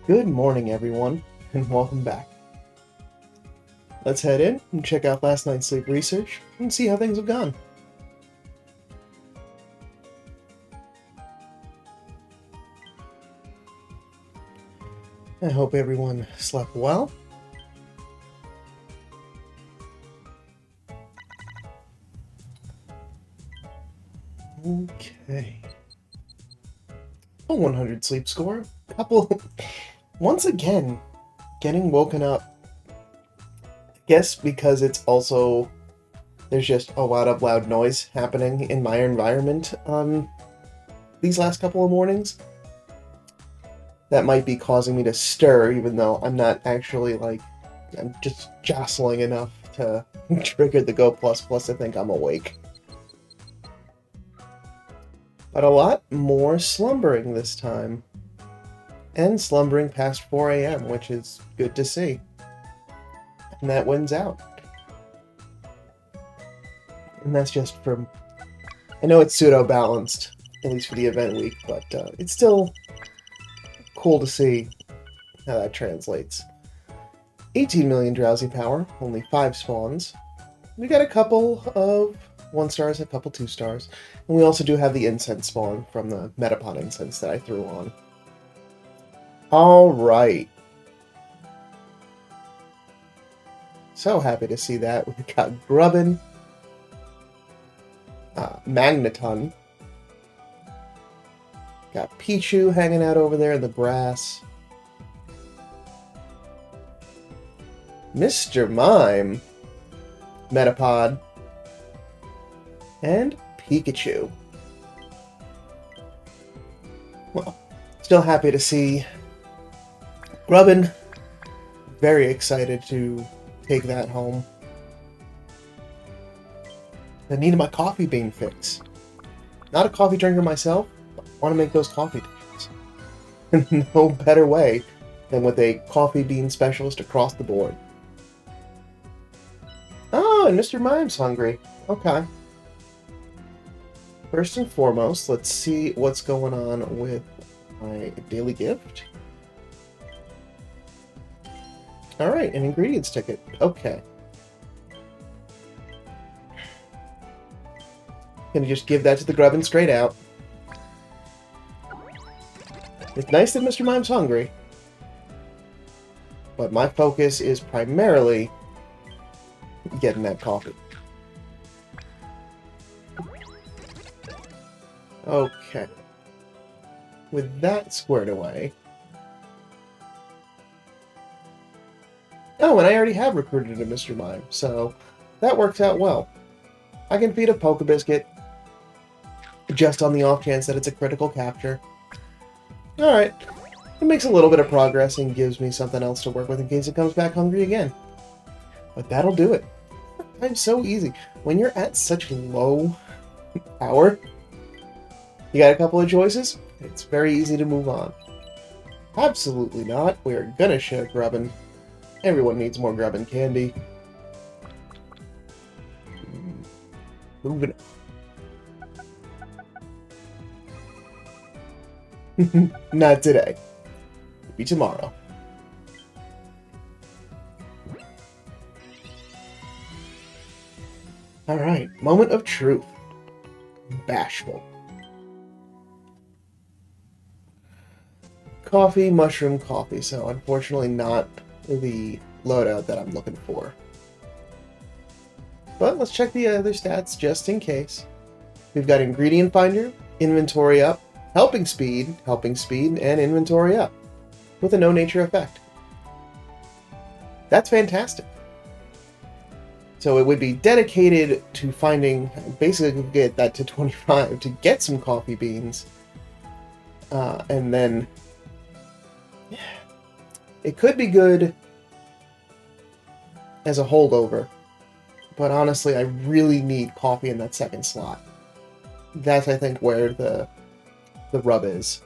Good morning, everyone, and welcome back. Let's head in and check out last night's sleep research and see how things have gone. I hope everyone slept well. Okay. A 100 sleep score. Once again, getting woken up. I guess because it's also, there's just a lot of loud noise happening in my environment these last couple of mornings. That might be causing me to stir, even though I'm not actually, I'm just jostling enough to trigger the Go Plus Plus to think I'm awake. But a lot more slumbering this time. And slumbering past 4 a.m., which is good to see. And that wins out. And that's just from... I know it's pseudo-balanced, at least for the event week, but it's still cool to see how that translates. 18 million drowsy power, only 5 spawns. We got a couple of 1 stars, a couple 2 stars, and we also do have the incense spawn from the Metapod incense that I threw on. Alright. So happy to see that. We got Grubbin, Magneton, got Pichu hanging out over there in the grass, Mr. Mime, Metapod, and Pikachu. Well, still happy to see Grubbin. Very excited to take that home. I need my coffee bean fix. Not a coffee drinker myself, but I want to make those coffee dishes. No better way than with a coffee bean specialist across the board. Oh, and Mr. Mime's hungry. Okay. First and foremost, let's see what's going on with my daily gift. Alright, an ingredients ticket. Okay. Gonna just give that to the Grubbin straight out. It's nice that Mr. Mime's hungry, but my focus is primarily getting that coffee. Okay. With that squared away... Oh, and I already have recruited a Mr. Mime, so that works out well. I can feed a Pokebiscuit, just on the off chance that it's a critical capture. Alright. It makes a little bit of progress and gives me something else to work with in case it comes back hungry again. But that'll do it. I'm so easy. When you're at such low power, you got a couple of choices, it's very easy to move on. Absolutely not. We're gonna share Grubbin. Everyone needs more Grubbin candy. Moving on. Not today. Maybe tomorrow. Alright, moment of truth. Bashful. Coffee, mushroom, coffee. So unfortunately not the loadout that I'm looking for. But let's check the other stats just in case. We've got Ingredient Finder, Inventory Up, Helping Speed, and Inventory Up, with a no nature effect. That's fantastic. So it would be dedicated to finding, basically get that to 25 to get some coffee beans, and then it could be good as a holdover, but honestly, I really need coffee in that second slot. That's, I think, where the rub is.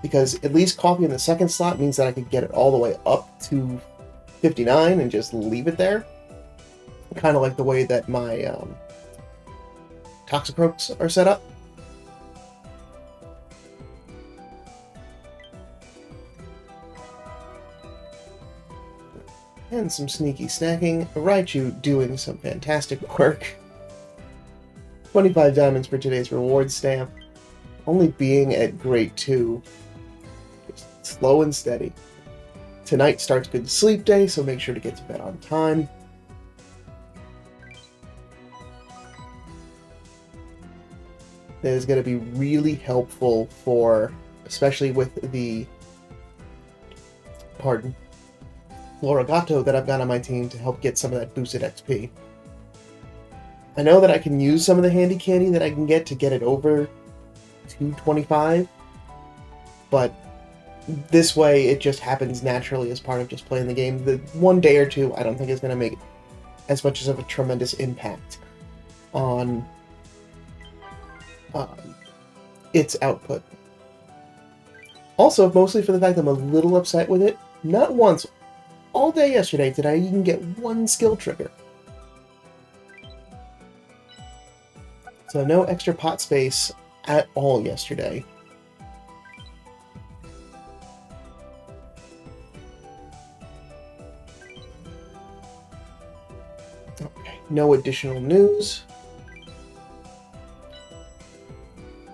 Because at least coffee in the second slot means that I could get it all the way up to 59 and just leave it there. Kind of like the way that my Toxicroaks are set up. And some sneaky snacking. Raichu doing some fantastic work. 25 diamonds for today's reward stamp. Only being at grade 2. Just slow and steady. Tonight starts good sleep day, so make sure to get to bed on time. That is going to be really helpful for, especially with the, Florigato that I've got on my team to help get some of that boosted XP. I know that I can use some of the handy candy that I can get to get it over 225, but this way it just happens naturally as part of just playing the game. The one day or two I don't think is going to make as much of a tremendous impact on its output. Also, mostly for the fact I'm a little upset with it. Not once, all day yesterday, did I even get one skill trigger. So no extra pot space at all yesterday. Okay, no additional news.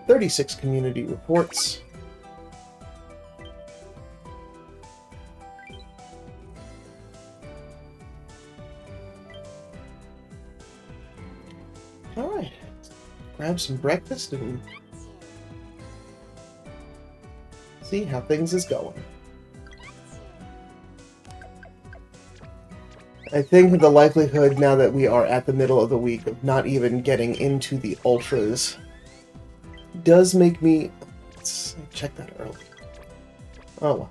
36 community reports. Alright, grab some breakfast and see how things is going. I think the likelihood now that we are at the middle of the week of not even getting into the ultras does make me... Let's check that early. Oh well.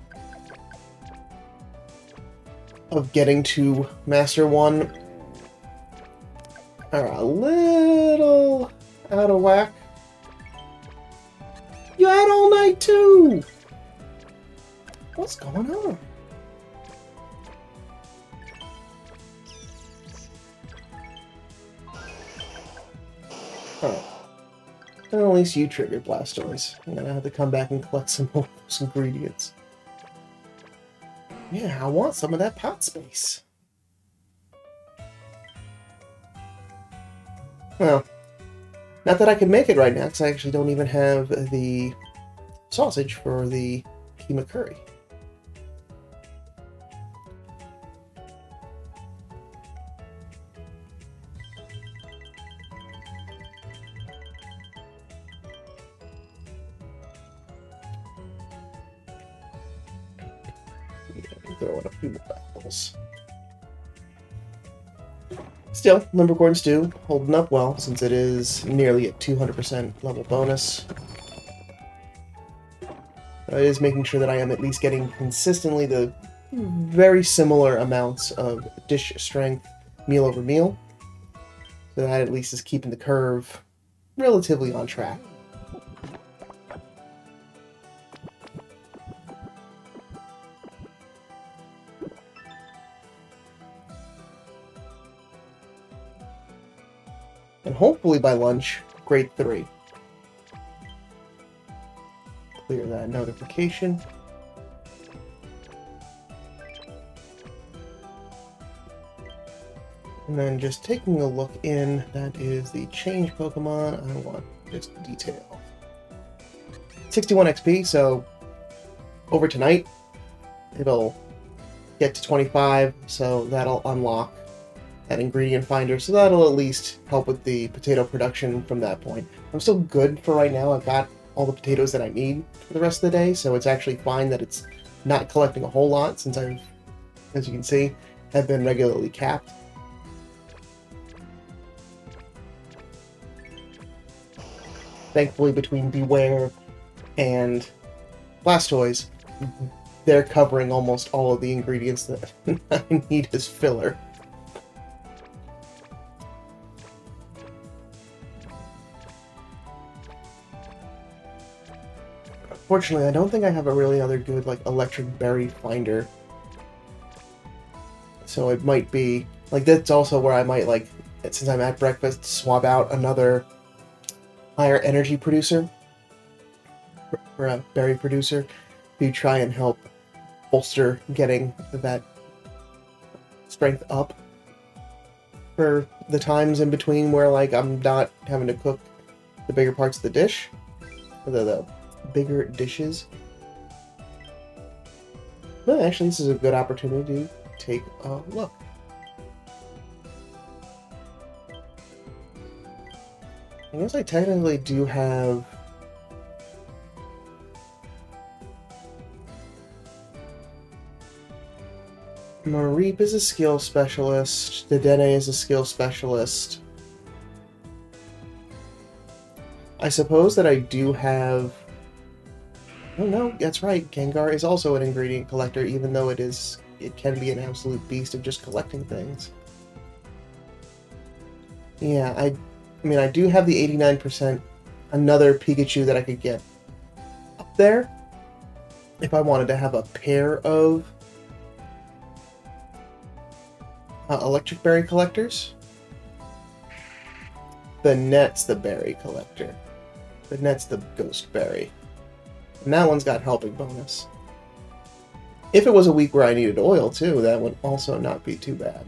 Of getting to Master 1 are a little out of whack. You had all night too! What's going on? Oh. Well, at least you triggered Blastoise. I'm gonna have to come back and collect some more of those ingredients. Yeah, I want some of that pot space. Well, not that I can make it right now, because I actually don't even have the sausage for the keema curry. Throw in a few more apples. Still, Limbercorn Stew holding up well since it is nearly at 200% level bonus. It is making sure that I am at least getting consistently the very similar amounts of dish strength meal over meal. So that at least is keeping the curve relatively on track. And hopefully by lunch, grade 3. Clear that notification. And then just taking a look in, that is the change Pokemon. I want just detail. 61 XP, so over tonight, it'll get to 25, so that'll unlock that ingredient finder, so that'll at least help with the potato production from that point. I'm still good for right now. I've got all the potatoes that I need for the rest of the day, so it's actually fine that it's not collecting a whole lot since I've, as you can see, have been regularly capped. Thankfully, between Beware and Blastoise, they're covering almost all of the ingredients that I need as filler. Fortunately, I don't think I have a really other good, like, electric berry finder. So it might be... Like, that's also where I might, like, since I'm at breakfast, swap out another higher energy producer, or a berry producer, to try and help bolster getting that strength up for the times in between where, like, I'm not having to cook the bigger parts of the dish, or the bigger dishes. But actually, this is a good opportunity to take a look. I guess I technically do have Mareep is a skill specialist, Dedenne is a skill specialist. I suppose that I do have... Oh no, that's right, Gengar is also an ingredient collector, even though it can be an absolute beast of just collecting things. Yeah, I mean, I do have the 89%, another Pikachu that I could get up there if I wanted to have a pair of electric berry collectors. The Net's the berry collector. The Net's the ghost berry. And that one's got helping bonus. If it was a week where I needed oil too, that would also not be too bad.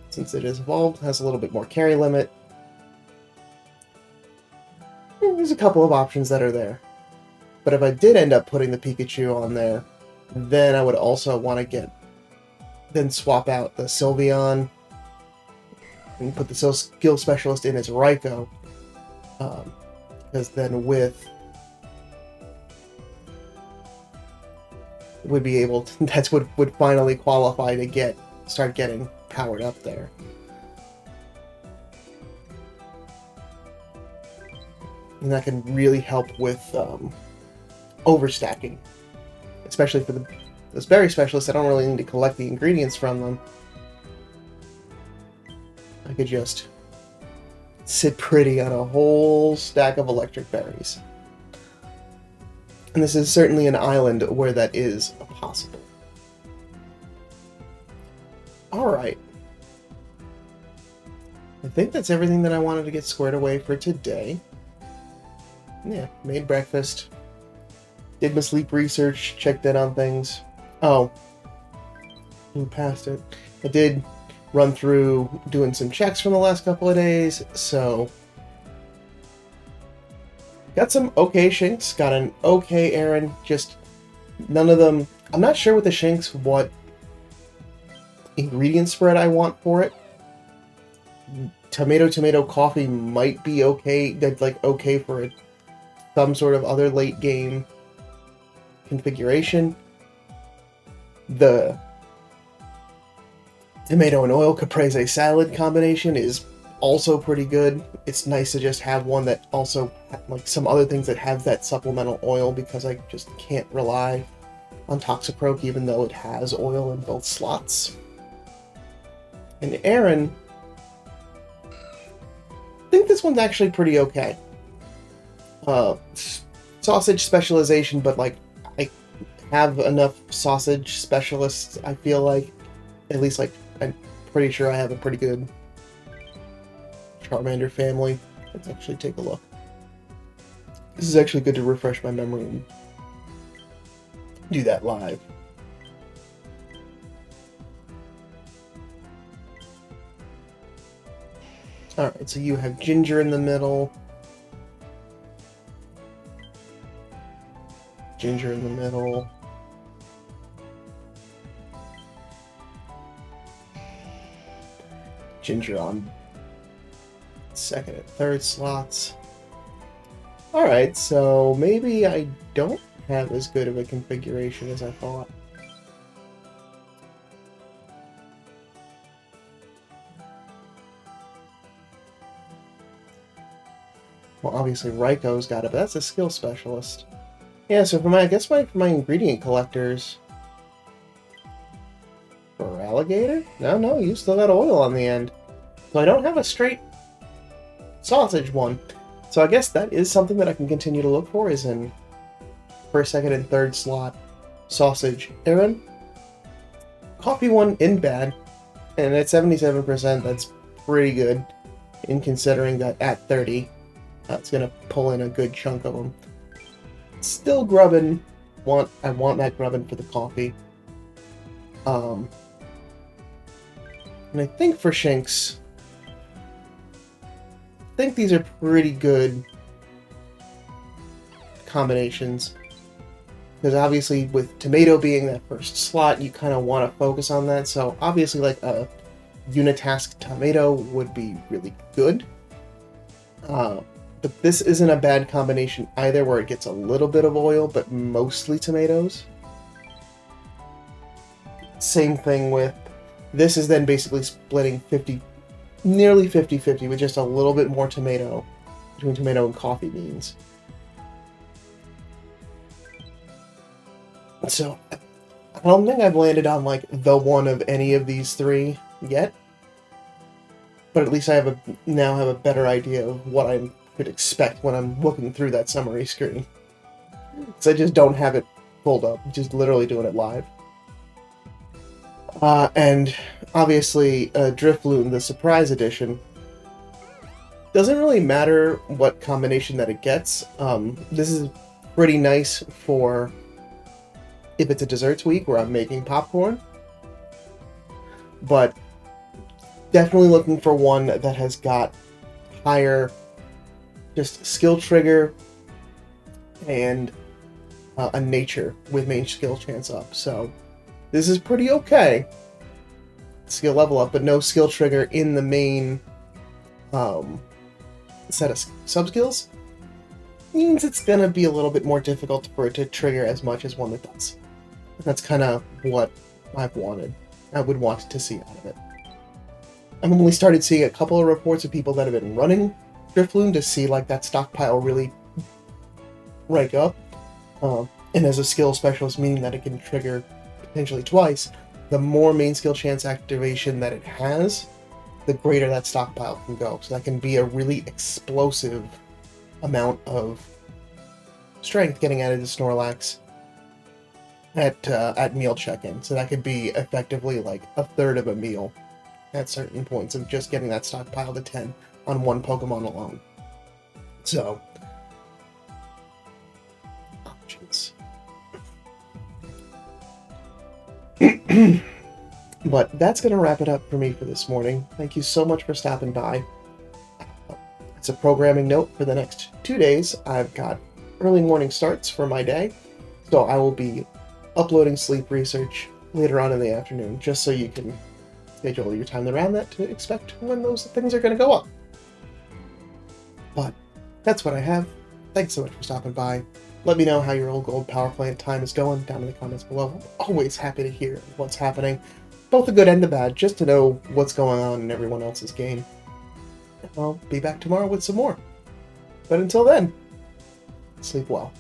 Since it is evolved, has a little bit more carry limit. There's a couple of options that are there. But if I did end up putting the Pikachu on there, then I would also want to then swap out the Sylveon and put the skill specialist in as Raikou. Because then would be able to, that's what would finally qualify to start getting powered up there. And that can really help with overstacking, especially for those berry specialists. I don't really need to collect the ingredients from them. I could just sit pretty on a whole stack of electric berries. And this is certainly an island where that is possible. Alright. I think that's everything that I wanted to get squared away for today. Yeah, made breakfast. Did my sleep research, checked in on things. Oh. Blew past it. I did run through doing some checks from the last couple of days, so... Got some okay Shinx, got an okay Aaron, just none of them... I'm not sure with the Shinx what ingredient spread I want for it. Tomato coffee might be okay, that's like okay for some sort of other late game configuration. The tomato and oil caprese salad combination is also pretty good. It's nice to just have one that also, like some other things that have that supplemental oil, because I just can't rely on Toxicroak even though it has oil in both slots. And Aaron, I think this one's actually pretty okay. Sausage specialization, but like I have enough sausage specialists, I feel like. At least like I'm pretty sure I have a pretty good Charmander family. Let's actually take a look. This is actually good to refresh my memory and do that live. Alright, so you have Ginger in the middle. Ginger in the middle. Ginger on second and third slots. Alright, so maybe I don't have as good of a configuration as I thought. Well, obviously Raikou's got it, but that's a skill specialist. Yeah, so for my ingredient collectors... For alligator? No, you still got oil on the end. So I don't have a straight sausage one. So I guess that is something that I can continue to look for, is in first, second, and third slot sausage Aaron. Coffee one in bad, and at 77%, that's pretty good, in considering that at 30, it's going to pull in a good chunk of them. Still grubbin'. I want that grubbin' for the coffee. And I think for Shinx, I think these are pretty good combinations. Because obviously with tomato being that first slot, you kind of want to focus on that. So obviously like a Unitask tomato would be really good. But this isn't a bad combination either, where it gets a little bit of oil, but mostly tomatoes. Same thing with... This is then basically splitting nearly 50-50 with just a little bit more tomato between tomato and coffee beans. So, I don't think I've landed on, like, the one of any of these three yet. But at least I now have a better idea of what I could expect when I'm looking through that summary screen. Because I just don't have it pulled up, just literally doing it live. And obviously, Drifloon, the Surprise Edition, doesn't really matter what combination that it gets. This is pretty nice for if it's a desserts week where I'm making popcorn. But definitely looking for one that has got higher just skill trigger and a nature with main skill chance up. So this is pretty okay. Skill level up, but no skill trigger in the main set of sub-skills. Means it's going to be a little bit more difficult for it to trigger as much as one that does. That's kind of what I've wanted. I would want to see out of it. I've only started seeing a couple of reports of people that have been running Drifloon to see like that stockpile really rank up. And as a skill specialist, meaning that it can trigger potentially twice, the more main skill chance activation that it has, the greater that stockpile can go. So that can be a really explosive amount of strength getting added to Snorlax at meal check-in. So that could be effectively like a third of a meal at certain points of just getting that stockpile to 10 on one Pokemon alone. So, options. But that's going to wrap it up for me for this morning. Thank you so much for stopping by. It's a programming note for the next 2 days. I've got early morning starts for my day, so I will be uploading sleep research later on in the afternoon, just so you can schedule your time around that to expect when those things are going to go up. But that's what I have. Thanks so much for stopping by. Let me know how your old gold power plant time is going down in the comments below. I'm always happy to hear what's happening, both the good and the bad, just to know what's going on in everyone else's game. I'll be back tomorrow with some more. But until then, sleep well.